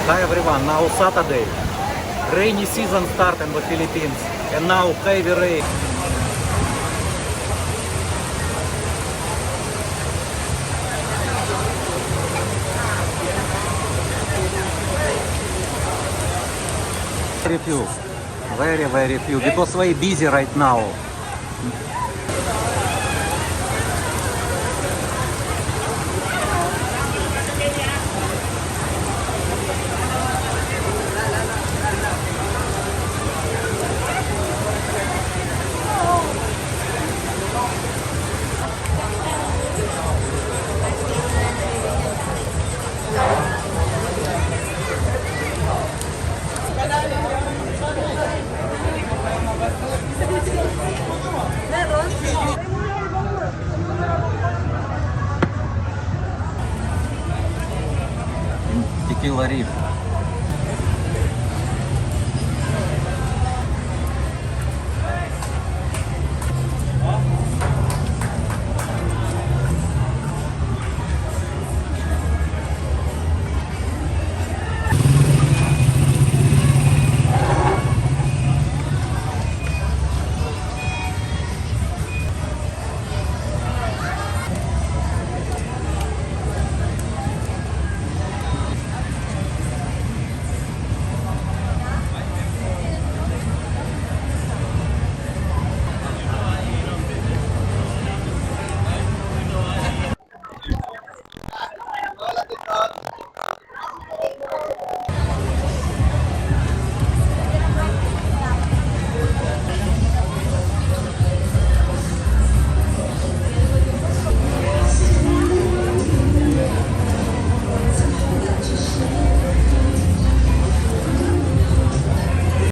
Hi everyone, now Saturday. Rainy season start in the Philippines and now heavy rain. Very few because very busy right now. Tequila Reef.